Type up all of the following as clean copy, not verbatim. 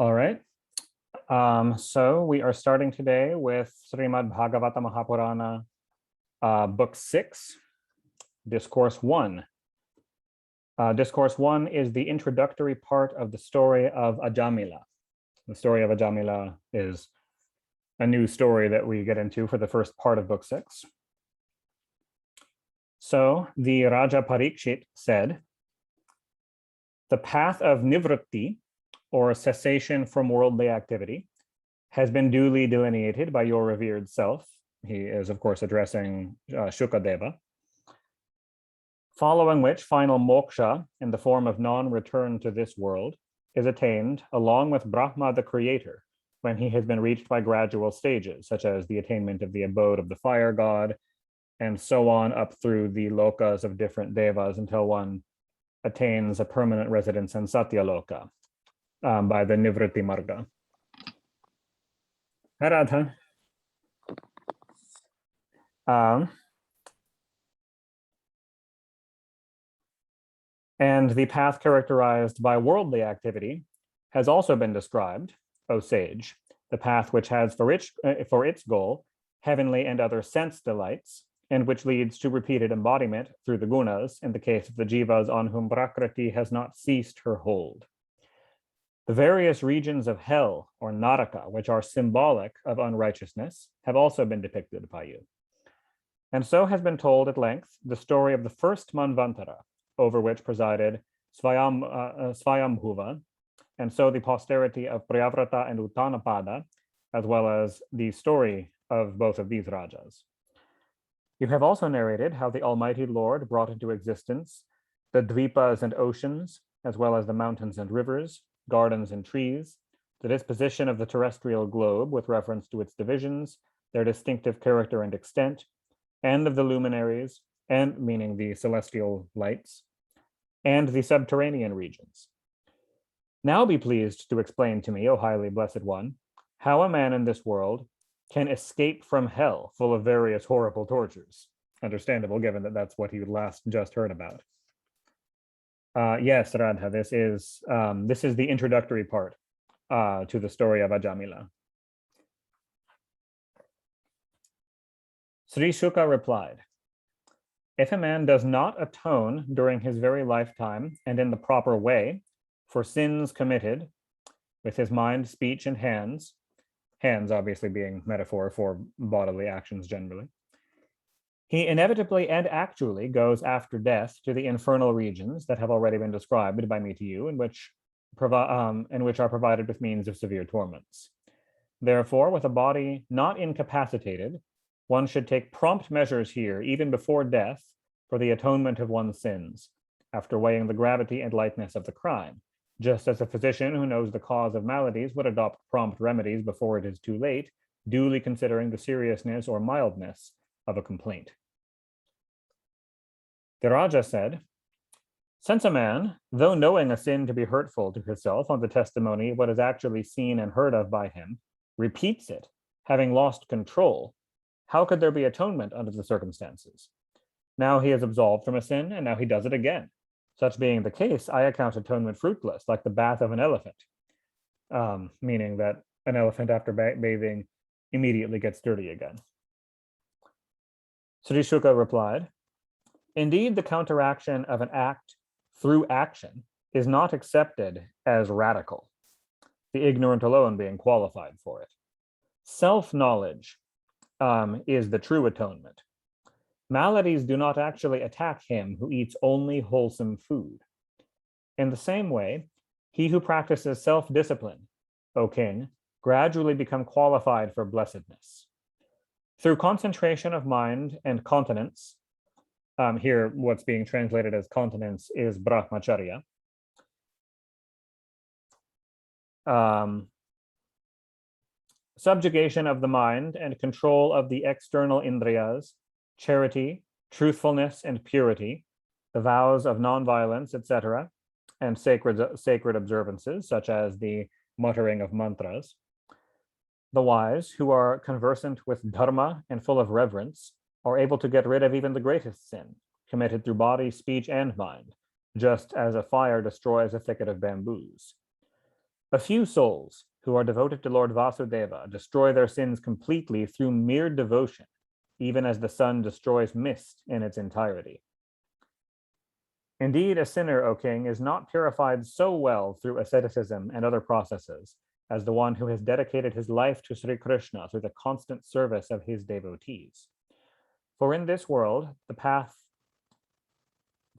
All right. So we are starting today with Shrimad Bhagavata Mahapurana, Book 6, Discourse 1. Discourse 1 is the introductory part of the story of Ajamila. The story of Ajamila is a new story that we get into for the first part of Book 6. So the Raja Parikshit said, "The path of nivritti, or cessation from worldly activity, has been duly delineated by your revered self." He is, of course, addressing Shukadeva. "Following which final moksha in the form of non-return to this world is attained along with Brahma the creator when he has been reached by gradual stages, such as the attainment of the abode of the fire god, and so on up through the lokas of different devas until one attains a permanent residence in Satyaloka by the Nivritti Marga." Radha. And the path characterized by worldly activity has also been described, O sage, the path which has for its goal heavenly and other sense delights, and which leads to repeated embodiment through the gunas in the case of the jivas on whom Prakriti has not ceased her hold. The various regions of hell, or naraka, which are symbolic of unrighteousness, have also been depicted by you. And so has been told at length the story of the first Manvantara, over which presided Swayambhuva, and so the posterity of Priyavrata and Uttanapada, as well as the story of both of these rajas. You have also narrated how the Almighty Lord brought into existence the dvipas and oceans, as well as the mountains and rivers, gardens and trees, the disposition of the terrestrial globe with reference to its divisions, their distinctive character and extent, and of the luminaries, and meaning the celestial lights, and the subterranean regions. Now be pleased to explain to me, O highly blessed one, how a man in this world can escape from hell full of various horrible tortures. Understandable, given that that's what you just heard about. Yes, Radha, this is the introductory part to the story of Ajamila. Sri Shuka replied, "If a man does not atone during his very lifetime and in the proper way for sins committed with his mind, speech, and hands obviously being metaphor for bodily actions generally, he inevitably and actually goes after death to the infernal regions that have already been described by me to you, and which are provided with means of severe torments. Therefore, with a body not incapacitated, one should take prompt measures here, even before death, for the atonement of one's sins, after weighing the gravity and lightness of the crime, just as a physician who knows the cause of maladies would adopt prompt remedies before it is too late, duly considering the seriousness or mildness of a complaint." The Raja said, "Since a man, though knowing a sin to be hurtful to himself on the testimony of what is actually seen and heard of by him, repeats it, having lost control, how could there be atonement under the circumstances? Now he is absolved from a sin, and now he does it again. Such being the case, I account atonement fruitless, like the bath of an elephant," meaning that an elephant after bathing immediately gets dirty again. Sri Shuka replied, "Indeed, the counteraction of an act through action is not accepted as radical, the ignorant alone being qualified for it. Self-knowledge is the true atonement. Maladies do not actually attack him who eats only wholesome food. In the same way, he who practices self-discipline, O king, gradually become qualified for blessedness. Through concentration of mind and continence," here what's being translated as continence is brahmacharya, subjugation of the mind and control of the external indriyas, charity, truthfulness, and purity, the vows of nonviolence, etc., and sacred observances, such as the muttering of mantras. The wise, who are conversant with dharma and full of reverence, are able to get rid of even the greatest sin, committed through body, speech, and mind, just as a fire destroys a thicket of bamboos. A few souls who are devoted to Lord Vasudeva destroy their sins completely through mere devotion, even as the sun destroys mist in its entirety. Indeed, a sinner, O king, is not purified so well through asceticism and other processes as the one who has dedicated his life to Sri Krishna through the constant service of his devotees. For in this world, the path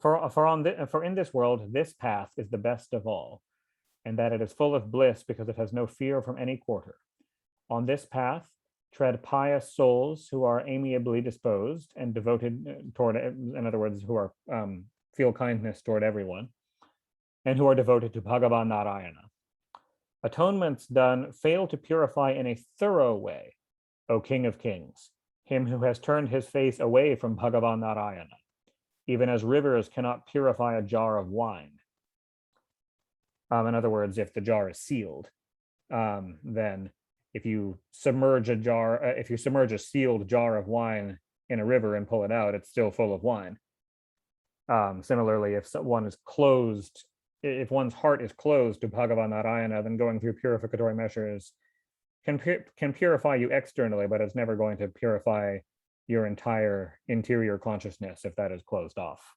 for in this world, this path is the best of all, and that it is full of bliss because it has no fear from any quarter. On this path, tread pious souls who are amiably disposed and devoted toward, in other words, who are feel kindness toward everyone, and who are devoted to Bhagavan Narayana. Atonements done fail to purify in a thorough way, O King of Kings, him who has turned his face away from Bhagavan Narayana, even as rivers cannot purify a jar of wine. In other words, if the jar is sealed, then if you submerge a sealed jar of wine in a river and pull it out, it's still full of wine. Similarly, if one's heart is closed to Bhagavan Narayana, then going through purificatory measures can purify you externally, but it's never going to purify your entire interior consciousness if that is closed off.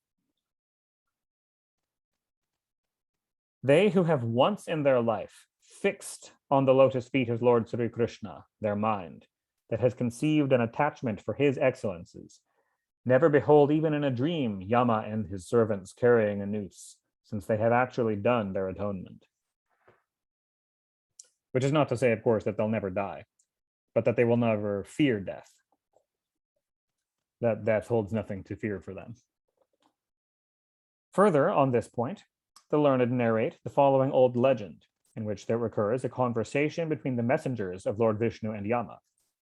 They who have once in their life fixed on the lotus feet of Lord Sri Krishna, their mind, that has conceived an attachment for his excellences, never behold even in a dream Yama and his servants carrying a noose, since they have actually done their atonement. Which is not to say, of course, that they'll never die, but that they will never fear death. That death holds nothing to fear for them. Further, on this point, the learned narrate the following old legend, in which there occurs a conversation between the messengers of Lord Vishnu and Yama.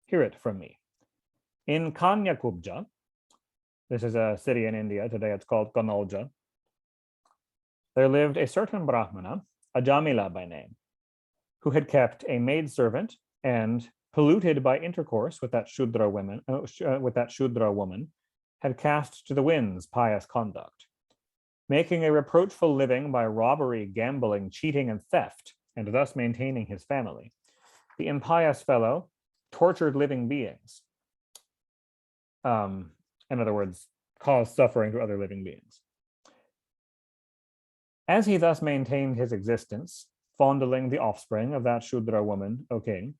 Hear it from me. In Kanyakubja, this is a city in India, today it's called Kanauja, there lived a certain Brahmana, Ajamila by name, who had kept a maidservant and, polluted by intercourse with that Shudra woman, had cast to the winds pious conduct, making a reproachful living by robbery, gambling, cheating, and theft, and thus maintaining his family. The impious fellow tortured living beings. In other words, caused suffering to other living beings. As he thus maintained his existence, fondling the offspring of that Shudra woman, O king,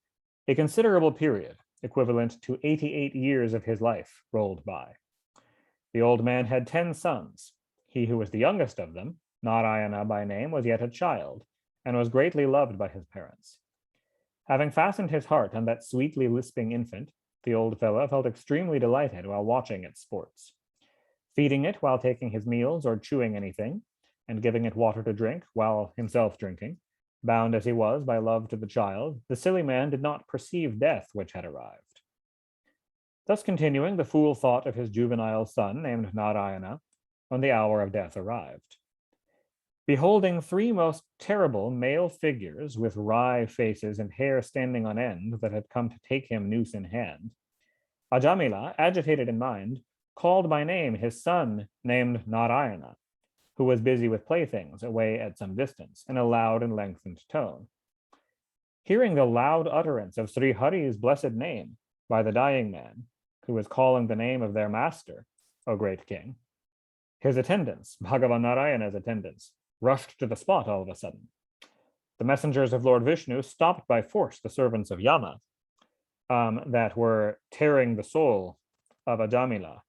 a considerable period, equivalent to 88 years of his life, rolled by. The old man had 10 sons. He who was the youngest of them, Narayana by name, was yet a child, and was greatly loved by his parents. Having fastened his heart on that sweetly lisping infant, the old fellow felt extremely delighted while watching its sports. Feeding it while taking his meals or chewing anything, and giving it water to drink while himself drinking, bound as he was by love to the child, the silly man did not perceive death which had arrived. Thus continuing, the fool thought of his juvenile son, named Narayana, when the hour of death arrived. Beholding 3 most terrible male figures with wry faces and hair standing on end that had come to take him noose in hand, Ajamila, agitated in mind, called by name his son named Narayana, who was busy with playthings away at some distance, in a loud and lengthened tone. Hearing the loud utterance of Sri Hari's blessed name by the dying man, who was calling the name of their master, O great king, his attendants, Bhagavan Narayana's attendants, rushed to the spot all of a sudden. The messengers of Lord Vishnu stopped by force the servants of Yama that were tearing the soul of Ajamila,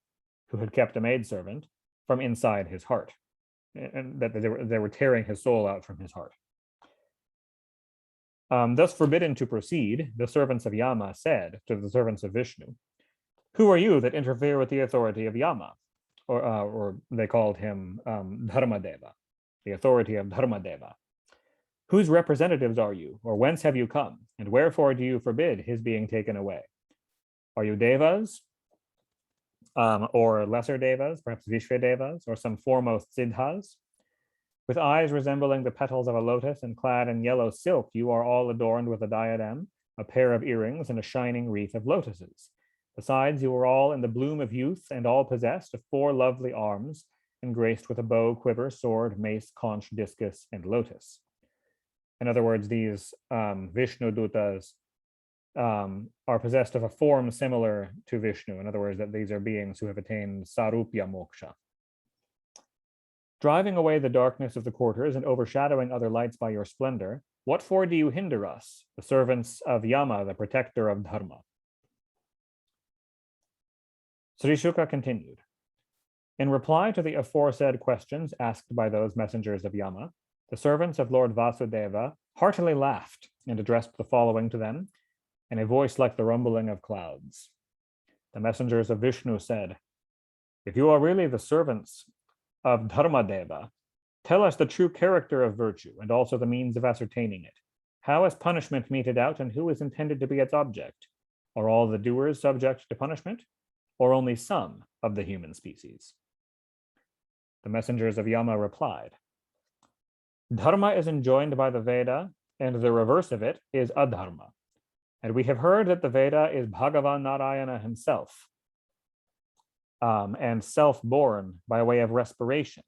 who had kept a maidservant, from inside his heart, and that they were tearing his soul out from his heart. Thus forbidden to proceed, the servants of Yama said to the servants of Vishnu, "Who are you that interfere with the authority of Yama?" Or they called him Dharmadeva, the authority of Dharmadeva. "Whose representatives are you, or whence have you come, and wherefore do you forbid his being taken away? Are you devas, or lesser devas, perhaps Vishvadevas, or some foremost siddhas? With eyes resembling the petals of a lotus and clad in yellow silk, you are all adorned with a diadem, a pair of earrings, and a shining wreath of lotuses. Besides, you are all in the bloom of youth, and all possessed of 4 lovely arms, and graced with a bow, quiver, sword, mace, conch, discus, and lotus. In other words, these Vishnu Dutas are possessed of a form similar to Vishnu. In other words, that these are beings who have attained Sarupya Moksha. Driving away the darkness of the quarters and overshadowing other lights by your splendor, what for do you hinder us, the servants of Yama, the protector of Dharma? Sri Shuka continued. In reply to the aforesaid questions asked by those messengers of Yama, the servants of Lord Vasudeva heartily laughed and addressed the following to them in a voice like the rumbling of clouds. The messengers of Vishnu said, if you are really the servants of Dharmadeva, tell us the true character of virtue and also the means of ascertaining it. How is punishment meted out and who is intended to be its object? Are all the doers subject to punishment, or only some of the human species? The messengers of Yama replied, Dharma is enjoined by the Veda, and the reverse of it is adharma. And we have heard that the Veda is Bhagavan Narayana himself, and self-born by way of respiration.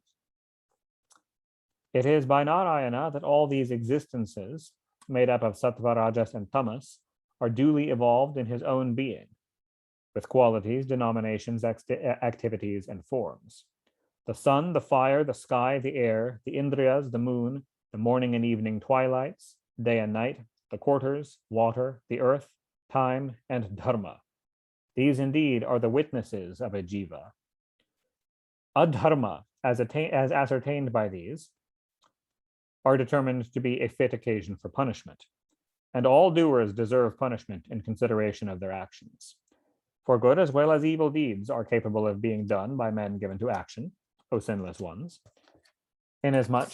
It is by Narayana that all these existences, made up of sattva, rajas, and tamas, are duly evolved in his own being, with qualities, denominations, activities, and forms. The sun, the fire, the sky, the air, the indriyas, the moon, the morning and evening twilights, day and night, the quarters, water, the earth, time, and dharma. These indeed are the witnesses of a jiva. Adharma, as ascertained by these, are determined to be a fit occasion for punishment, and all doers deserve punishment in consideration of their actions. For good as well as evil deeds are capable of being done by men given to action, O sinless ones, inasmuch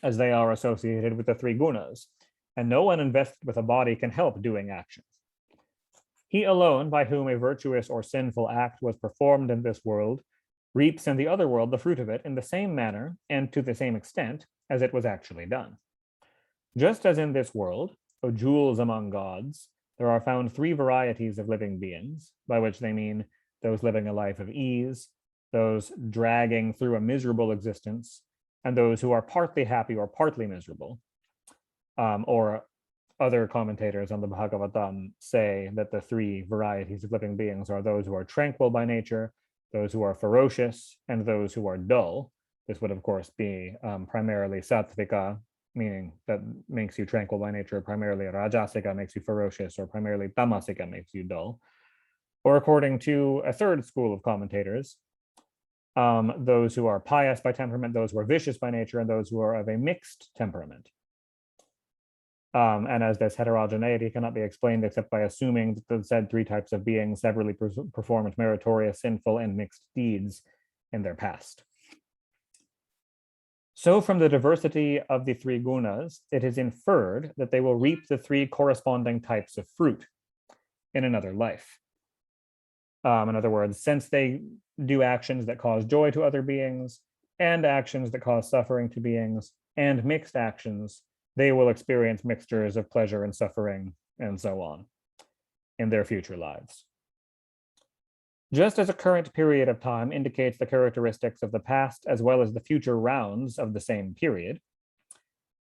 as they are associated with the three gunas, and no one invested with a body can help doing action. He alone, by whom a virtuous or sinful act was performed in this world, reaps in the other world the fruit of it in the same manner and to the same extent as it was actually done. Just as in this world, O jewels among gods, there are found three varieties of living beings, by which they mean those living a life of ease, those dragging through a miserable existence, and those who are partly happy or partly miserable. Or other commentators on the Bhagavata say that the three varieties of living beings are those who are tranquil by nature, those who are ferocious, and those who are dull. This would, of course, be primarily sattvika, meaning that makes you tranquil by nature, primarily rajasika makes you ferocious, or primarily tamasika makes you dull. Or according to a third school of commentators, those who are pious by temperament, those who are vicious by nature, and those who are of a mixed temperament. And as this heterogeneity cannot be explained except by assuming that the said three types of beings severally performed meritorious, sinful, and mixed deeds in their past. So from the diversity of the three gunas, it is inferred that they will reap the three corresponding types of fruit in another life. In other words, since they do actions that cause joy to other beings and actions that cause suffering to beings and mixed actions, they will experience mixtures of pleasure and suffering and so on in their future lives. Just as a current period of time indicates the characteristics of the past as well as the future rounds of the same period,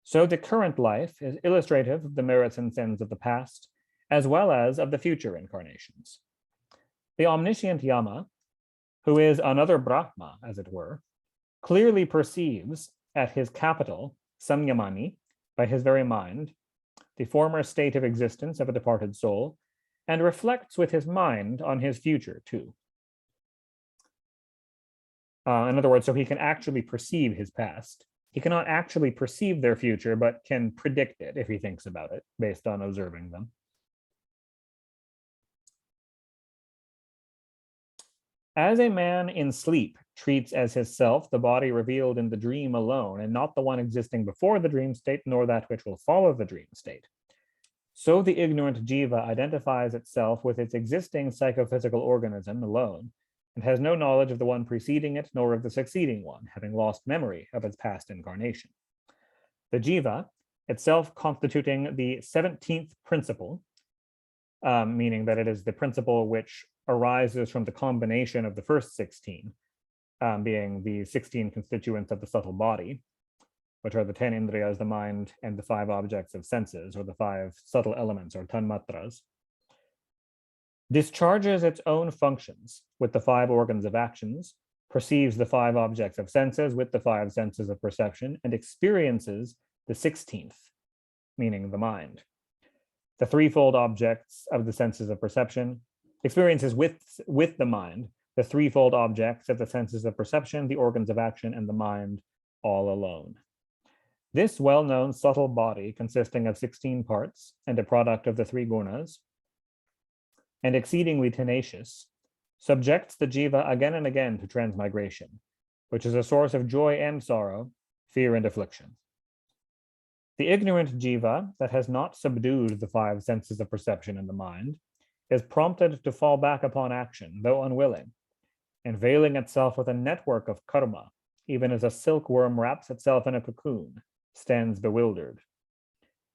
so the current life is illustrative of the merits and sins of the past as well as of the future incarnations. The omniscient Yama, who is another Brahma, as it were, clearly perceives at his capital, Samyamani, by his very mind, the former state of existence of a departed soul, and reflects with his mind on his future too. In other words, so he can actually perceive his past. He cannot actually perceive their future, but can predict it if he thinks about it based on observing them. As a man in sleep treats as his self the body revealed in the dream alone, and not the one existing before the dream state, nor that which will follow the dream state, so the ignorant jiva identifies itself with its existing psychophysical organism alone, and has no knowledge of the one preceding it, nor of the succeeding one, having lost memory of its past incarnation. The jiva, itself constituting the 17th principle, meaning that it is the principle which arises from the combination of the first 16, being the 16 constituents of the subtle body, which are the 10 indriyas, the mind, and the 5 objects of senses, or the 5 subtle elements, or tanmatras, discharges its own functions with the 5 organs of actions, perceives the 5 objects of senses with the 5 senses of perception, and experiences the 16th, meaning the mind. The threefold objects of the senses of perception, experiences with the mind, the threefold objects of the senses of perception, the organs of action, and the mind, all alone. This well-known subtle body, consisting of 16 parts and a product of the 3 gunas, and exceedingly tenacious, subjects the jiva again and again to transmigration, which is a source of joy and sorrow, fear and affliction. The ignorant jiva that has not subdued the 5 senses of perception in the mind is prompted to fall back upon action, though unwilling, and veiling itself with a network of karma, even as a silkworm wraps itself in a cocoon, stands bewildered.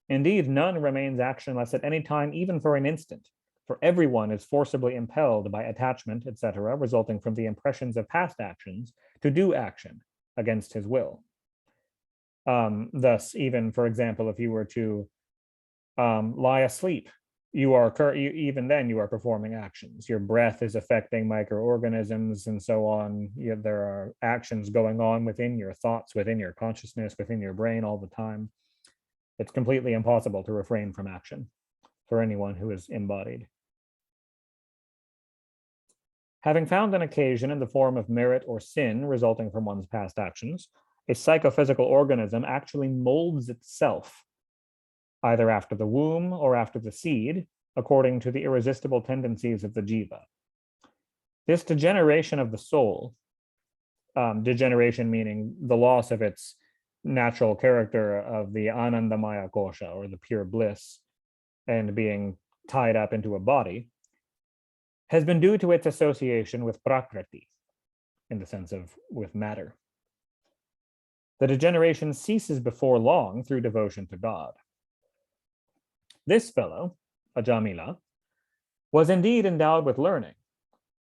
Indeed, none remains actionless at any time, even for an instant, for everyone is forcibly impelled by attachment, etc., resulting from the impressions of past actions to do action against his will. Thus, even, for example, if you were to lie asleep, even then you are performing actions. Your breath is affecting microorganisms and so on. There are actions going on within your thoughts, within your consciousness, within your brain all the time. It's completely impossible to refrain from action for anyone who is embodied. Having found an occasion in the form of merit or sin resulting from one's past actions, a psychophysical organism actually molds itself, either after the womb or after the seed, according to the irresistible tendencies of the jiva. This degeneration of the soul, degeneration meaning the loss of its natural character of the anandamaya kosha, or the pure bliss, and being tied up into a body, has been due to its association with prakriti, in the sense of with matter. The degeneration ceases before long through devotion to God. This fellow, Ajamila, was indeed endowed with learning,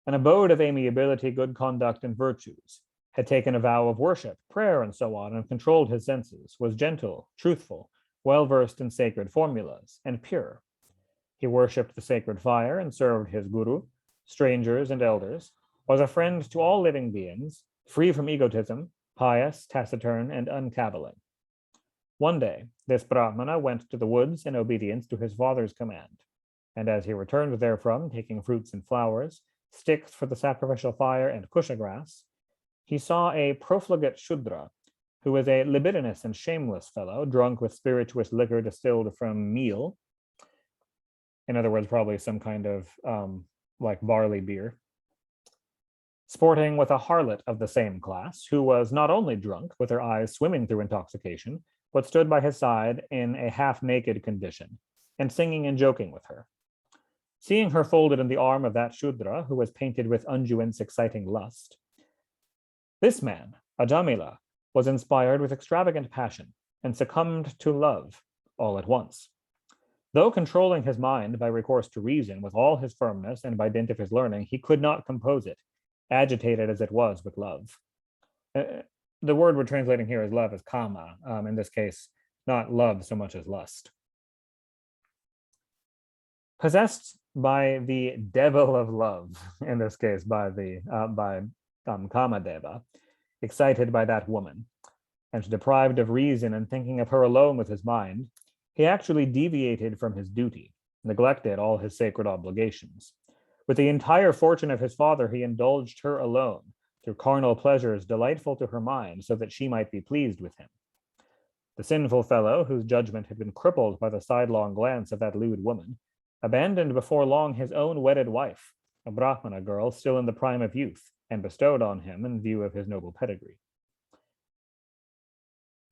an abode of amiability, good conduct, and virtues, had taken a vow of worship, prayer, and so on, and controlled his senses, was gentle, truthful, well-versed in sacred formulas, and pure. He worshipped the sacred fire and served his guru, strangers, and elders, was a friend to all living beings, free from egotism, pious, taciturn, and uncavilling. One day, this Brahmana went to the woods in obedience to his father's command, and as he returned therefrom, taking fruits and flowers, sticks for the sacrificial fire, and kusha grass, he saw a profligate Shudra, who was a libidinous and shameless fellow, drunk with spirituous liquor distilled from meal. In other words, probably some kind of like barley beer, sporting with a harlot of the same class, who was not only drunk, with her eyes swimming through intoxication, but stood by his side in a half-naked condition, and singing and joking with her. Seeing her folded in the arm of that Shudra, who was painted with unguents exciting lust, this man, Ajamila, was inspired with extravagant passion, and succumbed to love all at once. Though controlling his mind by recourse to reason with all his firmness and by dint of his learning, he could not compose it, agitated as it was with love. The word we're translating here as love is kama, in this case, not love so much as lust. Possessed by the devil of love, in this case by Kamadeva, excited by that woman, and deprived of reason and thinking of her alone with his mind, he actually deviated from his duty, neglected all his sacred obligations. With the entire fortune of his father, he indulged her alone, through carnal pleasures delightful to her mind, so that she might be pleased with him. The sinful fellow, whose judgment had been crippled by the sidelong glance of that lewd woman, abandoned before long his own wedded wife, a Brahmana girl still in the prime of youth, and bestowed on him in view of his noble pedigree.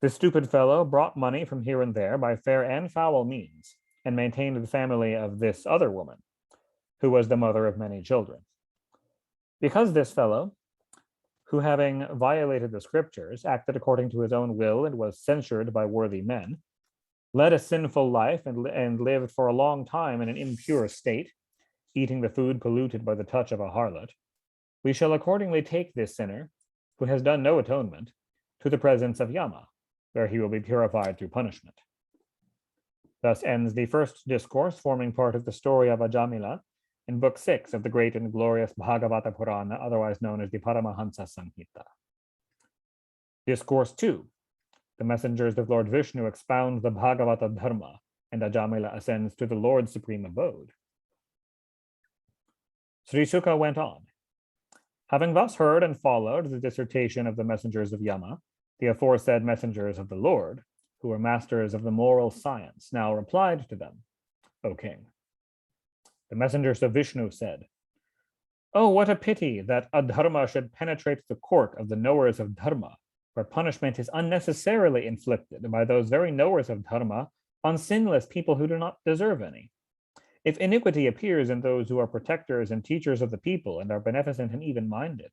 The stupid fellow brought money from here and there by fair and foul means, and maintained the family of this other woman, who was the mother of many children. Because this fellow, who having violated the scriptures, acted according to his own will and was censured by worthy men, led a sinful life and lived for a long time in an impure state, eating the food polluted by the touch of a harlot, we shall accordingly take this sinner, who has done no atonement, to the presence of Yama, where he will be purified through punishment. Thus ends the first discourse forming part of the story of Ajamila in Book 6 of the great and glorious Bhagavata Purana, otherwise known as the Paramahansa Samhita. Discourse 2. The messengers of Lord Vishnu expound the Bhagavata Dharma, and Ajamila ascends to the Lord's supreme abode. Sri Sukha went on. Having thus heard and followed the dissertation of the messengers of Yama, the aforesaid messengers of the Lord, who were masters of the moral science, now replied to them, O king. The messengers of Vishnu said, Oh, what a pity that adharma should penetrate the court of the knowers of dharma, where punishment is unnecessarily inflicted by those very knowers of dharma on sinless people who do not deserve any. If iniquity appears in those who are protectors and teachers of the people and are beneficent and even-minded,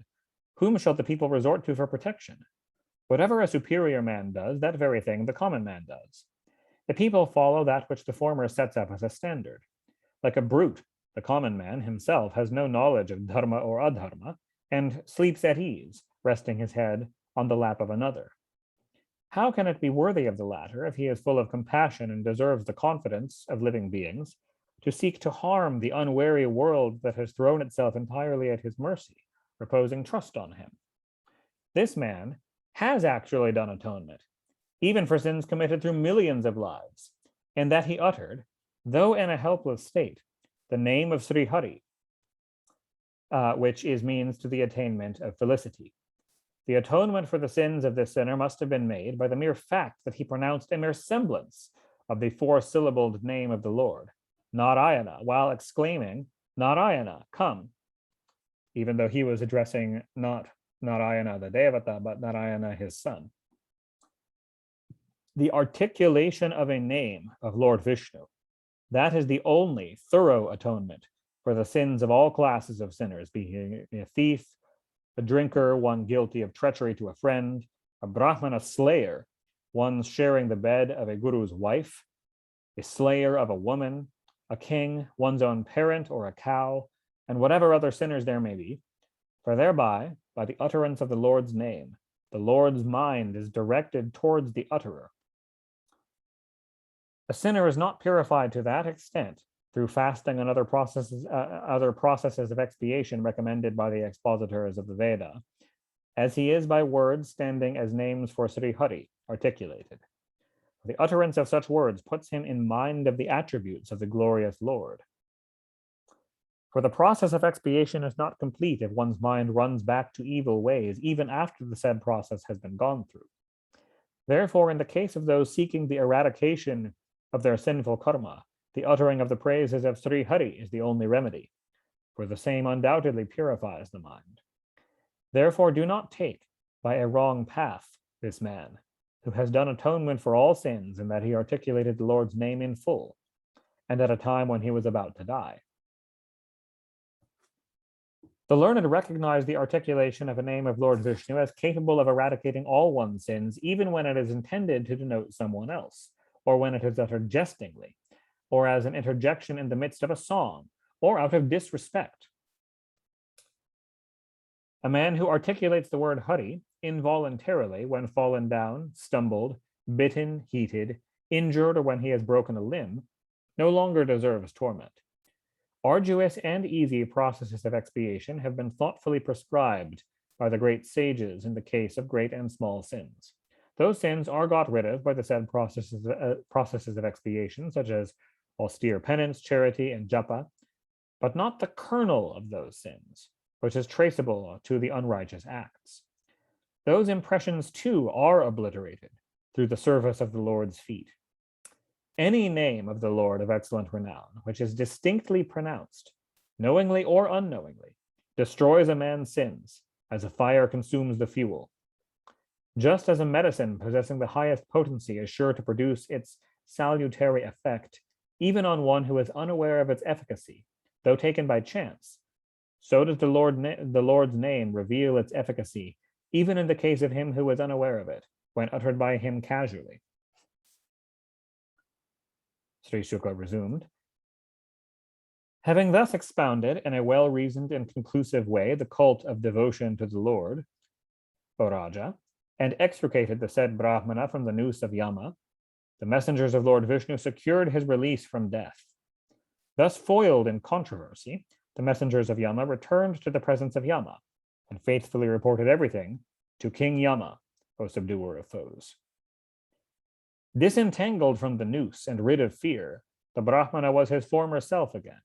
whom shall the people resort to for protection? Whatever a superior man does, that very thing the common man does. The people follow that which the former sets up as a standard. Like a brute, the common man himself has no knowledge of dharma or adharma, and sleeps at ease, resting his head on the lap of another. How can it be worthy of the latter, if he is full of compassion and deserves the confidence of living beings, to seek to harm the unwary world that has thrown itself entirely at his mercy, reposing trust on him? This man has actually done atonement, even for sins committed through millions of lives, and that he uttered, though in a helpless state, the name of Sri Hari, which is means to the attainment of felicity. The atonement for the sins of this sinner must have been made by the mere fact that he pronounced a mere semblance of the four-syllabled name of the Lord, Narayana, while exclaiming, Narayana, come, even though he was addressing not Narayana the Devata, but Narayana his son. The articulation of a name of Lord Vishnu, that is the only thorough atonement for the sins of all classes of sinners, being a thief, a drinker, one guilty of treachery to a friend, a Brahmana slayer, one sharing the bed of a guru's wife, a slayer of a woman, a king, one's own parent or a cow, and whatever other sinners there may be, for thereby, by the utterance of the Lord's name, the Lord's mind is directed towards the utterer. A sinner is not purified to that extent through fasting and other processes of expiation recommended by the expositors of the Veda, as he is by words standing as names for Sri Hari, articulated. The utterance of such words puts him in mind of the attributes of the glorious Lord. For the process of expiation is not complete if one's mind runs back to evil ways, even after the said process has been gone through. Therefore, in the case of those seeking the eradication of their sinful karma, the uttering of the praises of Sri Hari is the only remedy, for the same undoubtedly purifies the mind. Therefore, do not take by a wrong path this man, who has done atonement for all sins in that he articulated the Lord's name in full, and at a time when he was about to die. The learned recognize the articulation of a name of Lord Vishnu as capable of eradicating all one's sins, even when it is intended to denote someone else, or when it is uttered jestingly, or as an interjection in the midst of a song, or out of disrespect. A man who articulates the word Hari involuntarily when fallen down, stumbled, bitten, heated, injured, or when he has broken a limb, no longer deserves torment. Arduous and easy processes of expiation have been thoughtfully prescribed by the great sages in the case of great and small sins. Those sins are got rid of by the said processes of expiation, such as austere penance, charity, and japa, but not the kernel of those sins, which is traceable to the unrighteous acts. Those impressions too are obliterated through the service of the Lord's feet. Any name of the Lord of excellent renown, which is distinctly pronounced, knowingly or unknowingly, destroys a man's sins, as a fire consumes the fuel. Just as a medicine possessing the highest potency is sure to produce its salutary effect, even on one who is unaware of its efficacy, though taken by chance, so does the Lord's name reveal its efficacy, even in the case of him who is unaware of it, when uttered by him casually. Sri Sukha resumed, having thus expounded in a well-reasoned and conclusive way the cult of devotion to the Lord, O Raja, and extricated the said Brahmana from the noose of Yama, the messengers of Lord Vishnu secured his release from death. Thus foiled in controversy, the messengers of Yama returned to the presence of Yama and faithfully reported everything to King Yama, O subduer of foes. Disentangled from the noose and rid of fear, the Brahmana was his former self again,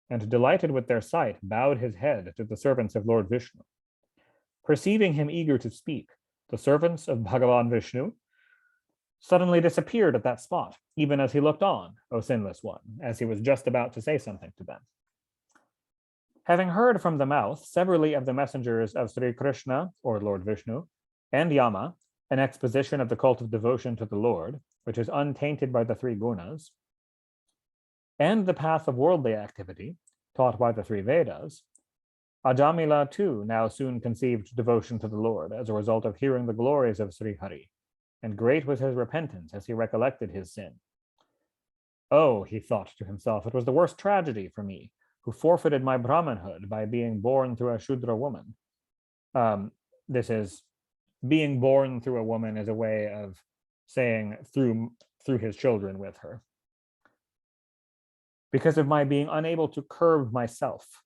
and delighted with their sight, bowed his head to the servants of Lord Vishnu. Perceiving him eager to speak, the servants of Bhagavan Vishnu suddenly disappeared at that spot, even as he looked on, O sinless one, as he was just about to say something to them. Having heard from the mouth severally of the messengers of Sri Krishna, or Lord Vishnu, and Yama, an exposition of the cult of devotion to the Lord, which is untainted by the three gunas, and the path of worldly activity, taught by the three Vedas, Ajamila too now soon conceived devotion to the Lord as a result of hearing the glories of Sri Hari, and great was his repentance as he recollected his sin. Oh, he thought to himself, it was the worst tragedy for me, who forfeited my Brahmanhood by being born through a Shudra woman. This is, being born through a woman is a way of saying through his children with her. Because of my being unable to curb myself,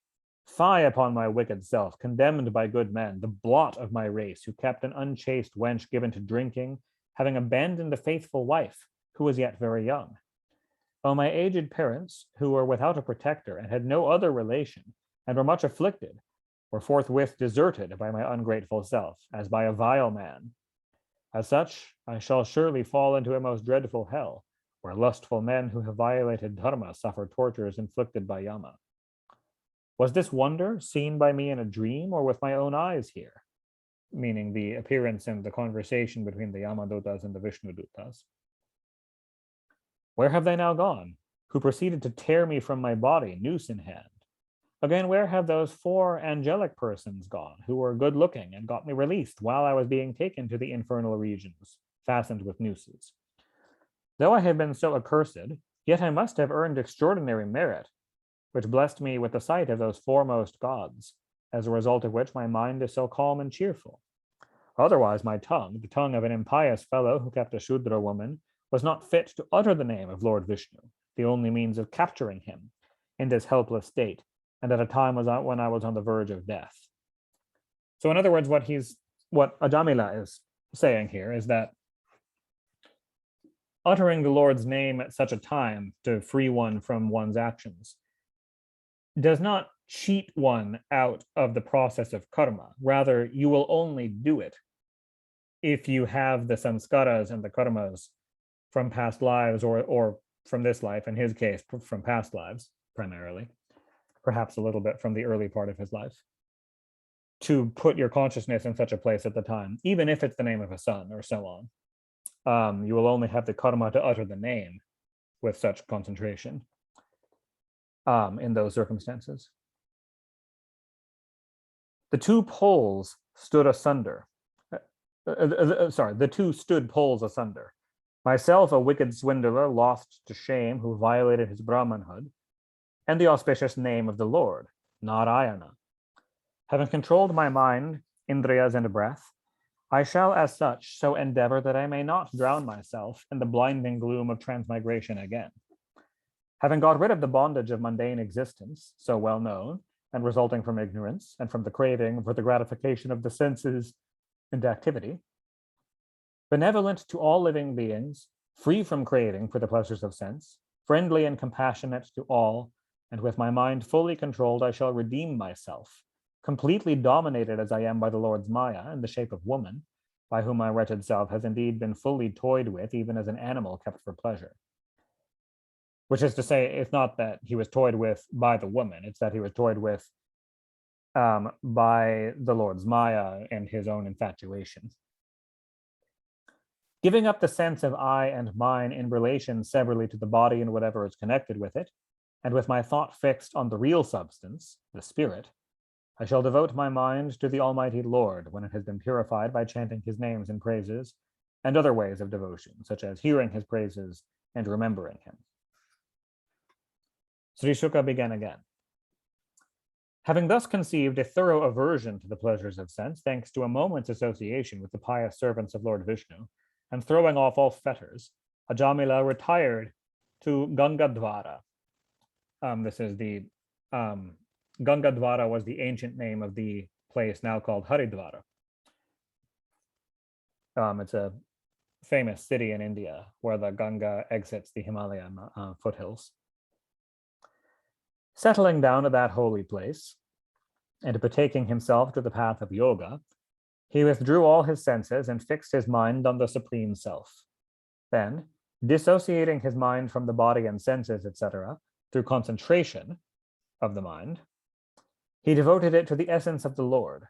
fie upon my wicked self, condemned by good men, the blot of my race, who kept an unchaste wench given to drinking, having abandoned a faithful wife, who was yet very young. O my aged parents, who were without a protector and had no other relation, and were much afflicted, were forthwith deserted by my ungrateful self, as by a vile man. As such, I shall surely fall into a most dreadful hell, where lustful men who have violated dharma suffer tortures inflicted by Yama. Was this wonder seen by me in a dream or with my own eyes here? Meaning the appearance and the conversation between the Yamadutas and the Vishnudutas. Where have they now gone, who proceeded to tear me from my body, noose in hand? Again, where have those 4 angelic persons gone, who were good-looking and got me released while I was being taken to the infernal regions, fastened with nooses? Though I have been so accursed, yet I must have earned extraordinary merit, which blessed me with the sight of those foremost gods, as a result of which my mind is so calm and cheerful. Otherwise my tongue, the tongue of an impious fellow who kept a Shudra woman, was not fit to utter the name of Lord Vishnu, the only means of capturing him in this helpless state, and at a time when I was on the verge of death. So in other words, what Ajamila is saying here is that uttering the Lord's name at such a time to free one from one's actions does not cheat one out of the process of karma. Rather, you will only do it if you have the samskaras and the karmas from past lives or from this life, in his case, from past lives primarily, perhaps a little bit from the early part of his life, to put your consciousness in such a place at the time, even if it's the name of a son or so on. You will only have the karma to utter the name with such concentration in those circumstances. The two poles stood asunder. The two stood poles asunder. Myself, a wicked swindler, lost to shame, who violated his Brahmanhood, and the auspicious name of the Lord, Narayana. Having controlled my mind, indriyas, and breath, I shall as such so endeavor that I may not drown myself in the blinding gloom of transmigration again. Having got rid of the bondage of mundane existence, so well known, and resulting from ignorance, and from the craving for the gratification of the senses and activity, benevolent to all living beings, free from craving for the pleasures of sense, friendly and compassionate to all, and with my mind fully controlled, I shall redeem myself, completely dominated as I am by the Lord's Maya in the shape of woman, by whom my wretched self has indeed been fully toyed with, even as an animal kept for pleasure. Which is to say, it's not that he was toyed with by the woman, it's that he was toyed with by the Lord's Maya and his own infatuation. Giving up the sense of I and mine in relation severally to the body and whatever is connected with it, and with my thought fixed on the real substance, the spirit, I shall devote my mind to the Almighty Lord when it has been purified by chanting his names and praises, and other ways of devotion, such as hearing his praises and remembering him. Sri Shuka began again. Having thus conceived a thorough aversion to the pleasures of sense, thanks to a moment's association with the pious servants of Lord Vishnu, and throwing off all fetters, Ajamila retired to Gangadvara. This is the Gangadvara was the ancient name of the place now called Haridwara. It's a famous city in India where the Ganga exits the Himalayan foothills. Settling down at that holy place and betaking himself to the path of yoga, he withdrew all his senses and fixed his mind on the Supreme Self. Then, dissociating his mind from the body and senses, etc., through concentration of the mind, he devoted it to the essence of the Lord,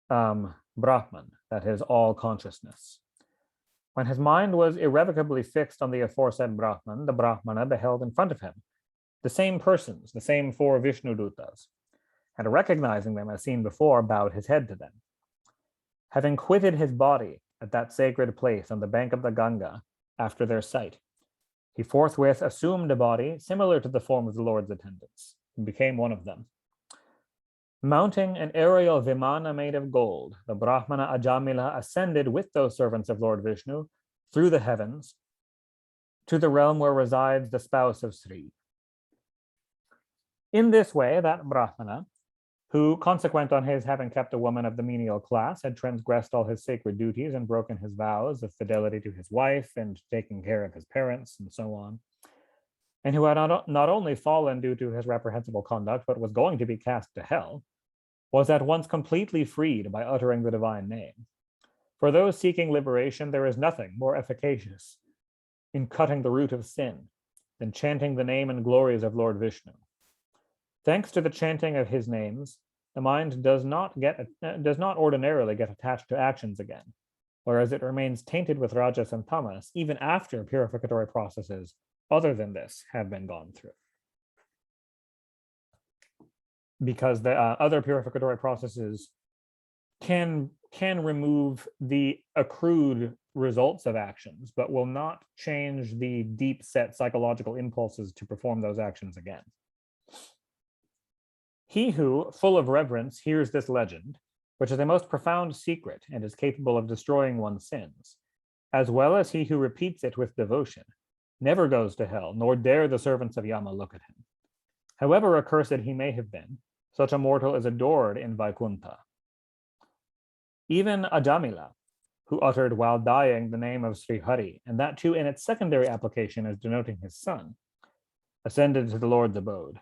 Brahman, that is, all consciousness. When his mind was irrevocably fixed on the aforesaid Brahman, the Brahmana beheld in front of him the same persons, the same four Vishnu Dutas, and recognizing them as seen before, bowed his head to them. Having quitted his body at that sacred place on the bank of the Ganga after their sight, he forthwith assumed a body similar to the form of the Lord's attendants, and became one of them. Mounting an aerial vimana made of gold, the Brahmana Ajamila ascended with those servants of Lord Vishnu through the heavens to the realm where resides the spouse of Sri. In this way, that Brahmana, who, consequent on his having kept a woman of the menial class, had transgressed all his sacred duties and broken his vows of fidelity to his wife and taking care of his parents and so on, and who had not only fallen due to his reprehensible conduct, but was going to be cast to hell, was at once completely freed by uttering the divine name. For those seeking liberation, there is nothing more efficacious in cutting the root of sin than chanting the name and glories of Lord Vishnu. Thanks to the chanting of his names, the mind does not ordinarily get attached to actions again, whereas it remains tainted with rajas and tamas even after purificatory processes other than this have been gone through. Because the other purificatory processes can remove the accrued results of actions, but will not change the deep-set psychological impulses to perform those actions again. He who, full of reverence, hears this legend, which is a most profound secret and is capable of destroying one's sins, as well as he who repeats it with devotion, never goes to hell, nor dare the servants of Yama look at him. However accursed he may have been, such a mortal is adored in Vaikuntha. Even Ajamila, who uttered while dying the name of Sri Hari, and that too in its secondary application as denoting his son, ascended to the Lord's abode.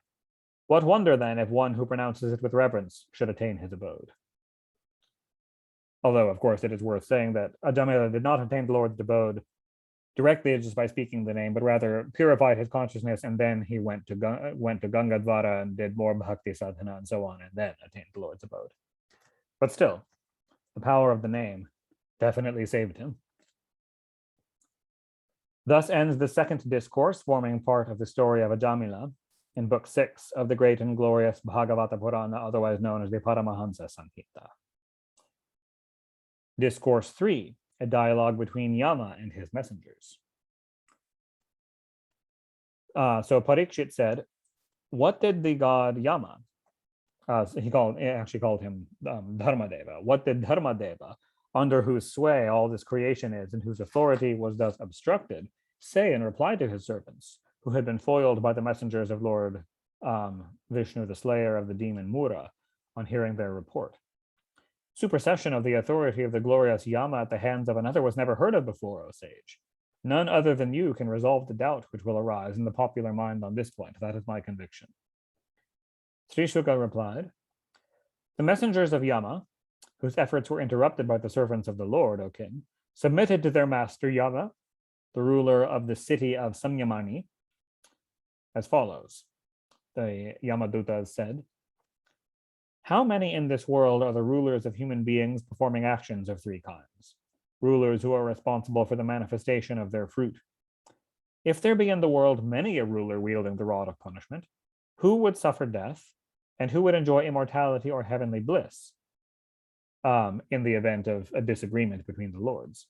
What wonder then if one who pronounces it with reverence should attain his abode? Although, of course, it is worth saying that Ajamila did not attain the Lord's abode directly just by speaking the name, but rather purified his consciousness, and then he went to Gangadvara and did more bhakti sadhana and so on, and then attained the Lord's abode. But still, the power of the name definitely saved him. Thus ends the second discourse, forming part of the story of Ajamila in Book 6 of the great and glorious Bhagavata Purana, otherwise known as the Paramahansa Samhita. Discourse 3, a dialogue between Yama and his messengers. So Parikshit said, what did the god Yama, he actually called him Dharmadeva, what did Dharmadeva, under whose sway all this creation is and whose authority was thus obstructed, say in reply to his servants, who had been foiled by the messengers of Lord Vishnu, the slayer of the demon Mura, on hearing their report? Supersession of the authority of the glorious Yama at the hands of another was never heard of before, O sage. None other than you can resolve the doubt which will arise in the popular mind on this point. That is my conviction. Sri Shuka replied, the messengers of Yama, whose efforts were interrupted by the servants of the Lord, O king, submitted to their master Yama, the ruler of the city of Samyamani, as follows. The Yamadutas said, how many in this world are the rulers of human beings performing actions of three kinds? Rulers who are responsible for the manifestation of their fruit. If there be in the world many a ruler wielding the rod of punishment, who would suffer death and who would enjoy immortality or heavenly bliss in the event of a disagreement between the lords?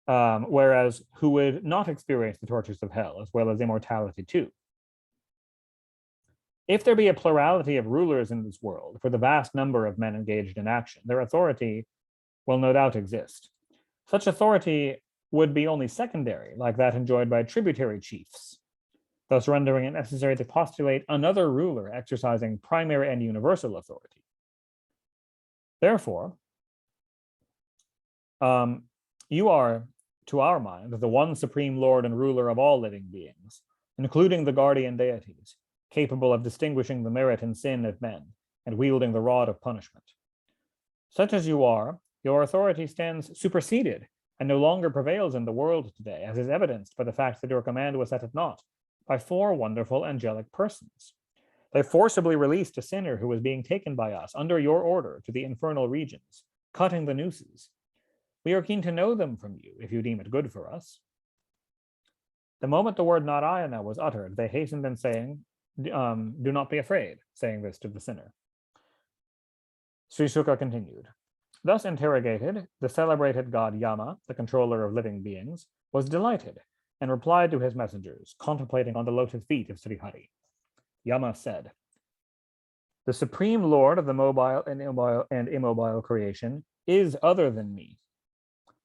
Whereas who would not experience the tortures of hell as well as immortality too? If there be a plurality of rulers in this world, for the vast number of men engaged in action, their authority will no doubt exist. Such authority would be only secondary, like that enjoyed by tributary chiefs, thus rendering it necessary to postulate another ruler exercising primary and universal authority. Therefore, you are, to our mind, the one supreme Lord and ruler of all living beings, including the guardian deities, capable of distinguishing the merit and sin of men and wielding the rod of punishment. Such as you are, your authority stands superseded and no longer prevails in the world today, as is evidenced by the fact that your command was set at naught by 4 wonderful angelic persons. They forcibly released a sinner who was being taken by us under your order to the infernal regions, cutting the nooses. We are keen to know them from you, if you deem it good for us. The moment the word Narayana was uttered, they hastened in saying, do not be afraid, saying this to the sinner. Sri Shuka continued. Thus interrogated, the celebrated god Yama, the controller of living beings, was delighted and replied to his messengers, contemplating on the lotus feet of Sri Hari. Yama said, the supreme lord of the mobile and immobile creation is other than me.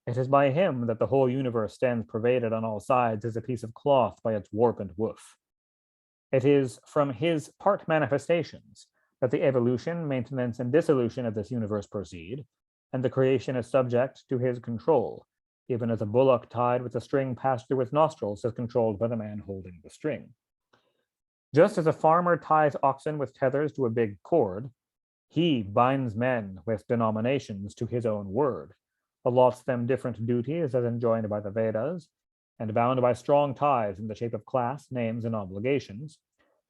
It is by him that the whole universe stands pervaded on all sides as a piece of cloth by its warp and woof. It is from his part manifestations that the evolution, maintenance, and dissolution of this universe proceed, and the creation is subject to his control, even as a bullock tied with a string passed through its nostrils is controlled by the man holding the string. Just as a farmer ties oxen with tethers to a big cord, he binds men with denominations to his own word, allots them different duties as enjoined by the Vedas, and bound by strong ties in the shape of class, names, and obligations,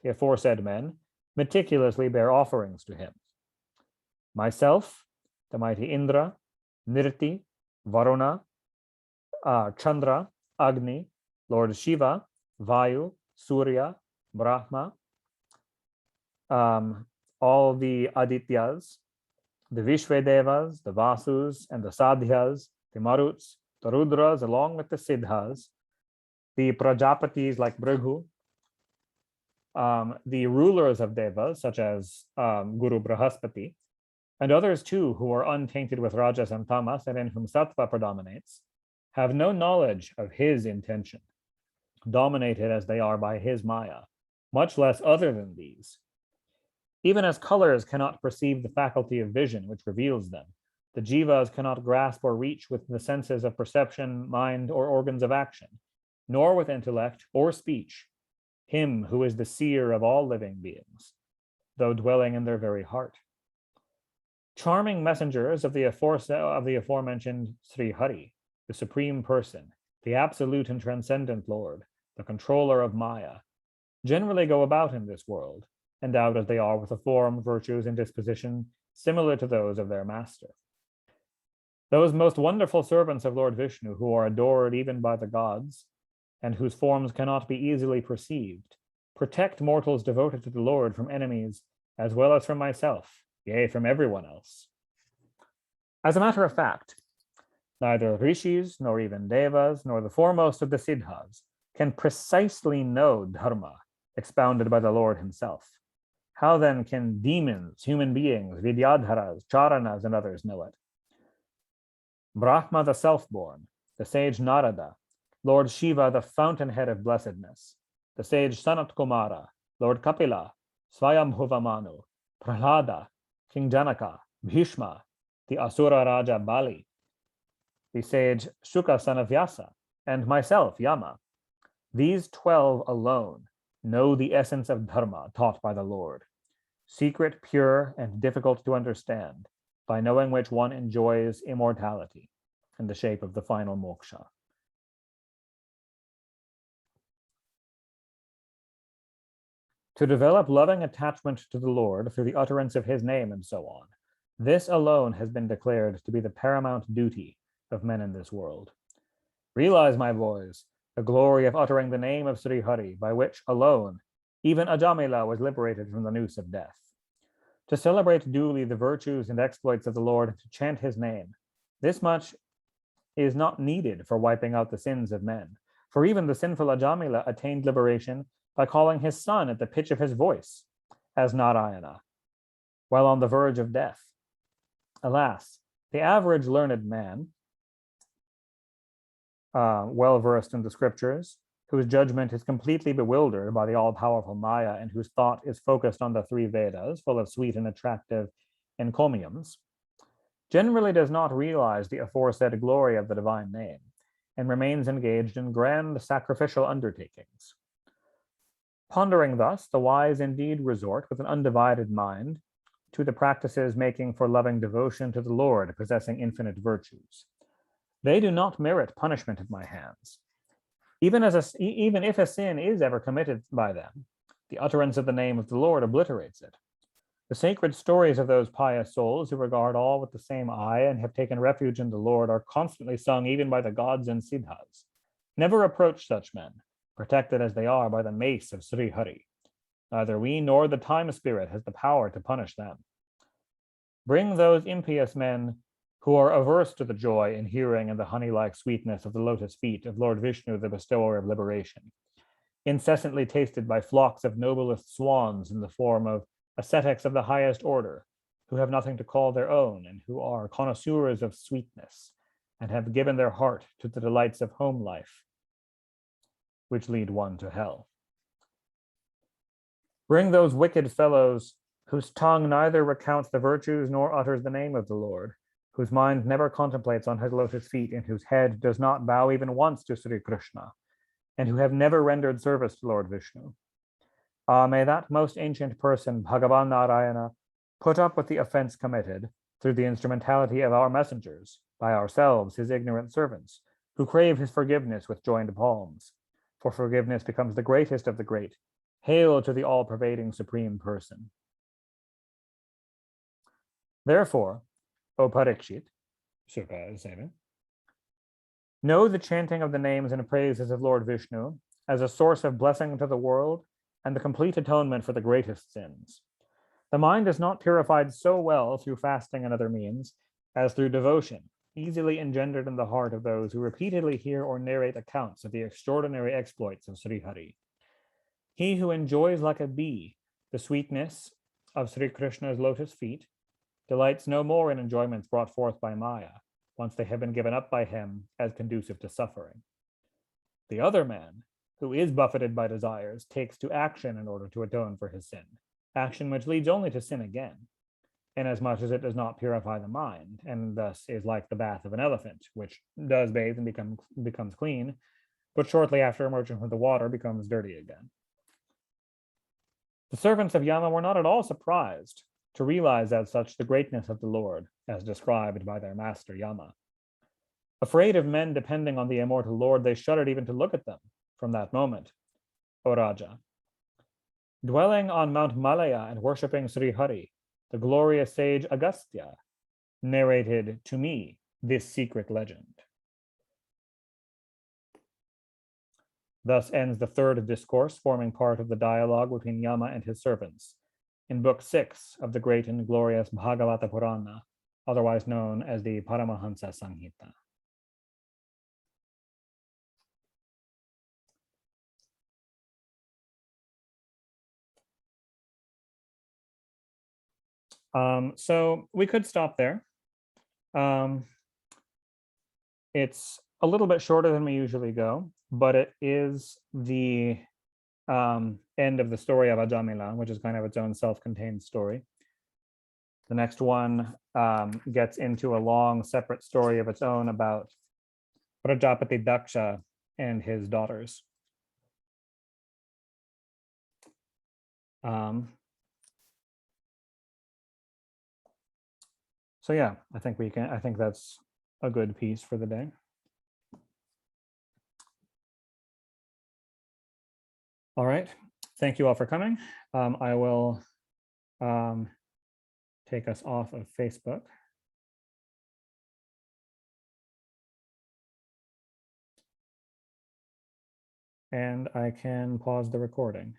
the aforesaid men meticulously bear offerings to him. Myself, the mighty Indra, Nirti, Varuna, Chandra, Agni, Lord Shiva, Vayu, Surya, Brahma, all the Adityas, the Vishvedevas, the Vasus, and the Sadhyas, the Maruts, the Rudras, along with the Siddhas, the Prajapatis like Brighu, the rulers of Devas, such as Guru Brahaspati, and others too who are untainted with Rajas and Tamas and in whom Sattva predominates, have no knowledge of his intention, dominated as they are by his Maya, much less other than these. Even as colors cannot perceive the faculty of vision which reveals them, the jivas cannot grasp or reach with the senses of perception, mind, or organs of action, nor with intellect or speech, him who is the seer of all living beings, though dwelling in their very heart. Charming messengers of the aforementioned Sri Hari, the Supreme Person, the absolute and transcendent Lord, the controller of Maya, generally go about in this world, endowed as they are with a form, virtues, and disposition similar to those of their master. Those most wonderful servants of Lord Vishnu, who are adored even by the gods, and whose forms cannot be easily perceived, protect mortals devoted to the Lord from enemies, as well as from myself, yea, from everyone else. As a matter of fact, neither rishis, nor even devas, nor the foremost of the siddhas can precisely know dharma expounded by the Lord himself. How then can demons, human beings, vidyadharas, charanas, and others know it? Brahma the self-born, the sage Narada, Lord Shiva the fountainhead of blessedness, the sage Sanat Kumara, Lord Kapila, Swayambhuva Manu, Prahlada, King Janaka, Bhishma, the Asura Raja Bali, the sage Shuka son of Vyasa, and myself, Yama. These 12 alone know the essence of dharma taught by the Lord, secret, pure, and difficult to understand, by knowing which one enjoys immortality in the shape of the final moksha. To develop loving attachment to the Lord through the utterance of his name and so on, this alone has been declared to be the paramount duty of men in this world. Realize, my boys, the glory of uttering the name of Sri Hari, by which alone even Ajamila was liberated from the noose of death. To celebrate duly the virtues and exploits of the Lord and to chant his name, this much is not needed for wiping out the sins of men, for even the sinful Ajamila attained liberation by calling his son at the pitch of his voice, as Narayana, while on the verge of death. Alas, the average learned man, well versed in the scriptures, whose judgment is completely bewildered by the all-powerful Maya and whose thought is focused on the three Vedas, full of sweet and attractive encomiums, generally does not realize the aforesaid glory of the divine name and remains engaged in grand sacrificial undertakings. Pondering thus, the wise indeed resort with an undivided mind to the practices making for loving devotion to the Lord, possessing infinite virtues. They do not merit punishment at my hands. Even if a sin is ever committed by them, the utterance of the name of the Lord obliterates it. The sacred stories of those pious souls who regard all with the same eye and have taken refuge in the Lord are constantly sung even by the gods and siddhas. Never approach such men, protected as they are by the mace of Sri Hari. Neither we nor the time spirit has the power to punish them. Bring those impious men who are averse to the joy in hearing and the honey-like sweetness of the lotus feet of Lord Vishnu, the bestower of liberation, incessantly tasted by flocks of noblest swans in the form of ascetics of the highest order, who have nothing to call their own and who are connoisseurs of sweetness and have given their heart to the delights of home life, which lead one to hell. Bring those wicked fellows whose tongue neither recounts the virtues nor utters the name of the Lord, whose mind never contemplates on his lotus feet, and whose head does not bow even once to Sri Krishna, and who have never rendered service to Lord Vishnu. May that most ancient person, Bhagavan Narayana, put up with the offense committed through the instrumentality of our messengers, by ourselves, his ignorant servants, who crave his forgiveness with joined palms. For forgiveness becomes the greatest of the great. Hail to the all-pervading supreme person. Therefore, O Parikshit, Suka 7, know the chanting of the names and praises of Lord Vishnu as a source of blessing to the world and the complete atonement for the greatest sins. The mind is not purified so well through fasting and other means as through devotion, easily engendered in the heart of those who repeatedly hear or narrate accounts of the extraordinary exploits of Sri Hari. He who enjoys like a bee the sweetness of Sri Krishna's lotus feet delights no more in enjoyments brought forth by Maya, once they have been given up by him as conducive to suffering. The other man, who is buffeted by desires, takes to action in order to atone for his sin, action which leads only to sin again, inasmuch as it does not purify the mind, and thus is like the bath of an elephant, which does bathe and becomes clean, but shortly after emerging from the water becomes dirty again. The servants of Yama were not at all surprised to realize as such the greatness of the Lord, as described by their master Yama. Afraid of men depending on the immortal Lord, they shuddered even to look at them from that moment. O Raja, dwelling on Mount Malaya and worshipping Sri Hari, the glorious sage Agastya narrated to me this secret legend. Thus ends the third discourse forming part of the dialogue between Yama and his servants in Book 6 of the great and glorious Bhagavata Purana, otherwise known as the Paramahansa Samhita. So we could stop there. It's a little bit shorter than we usually go, but it is the end of the story of Ajamila, which is kind of its own self-contained story. The next one gets into a long separate story of its own about Prajapati Daksha and his daughters. So yeah, I think that's a good piece for the day. All right, thank you all for coming. I will take us off of Facebook. And I can pause the recording.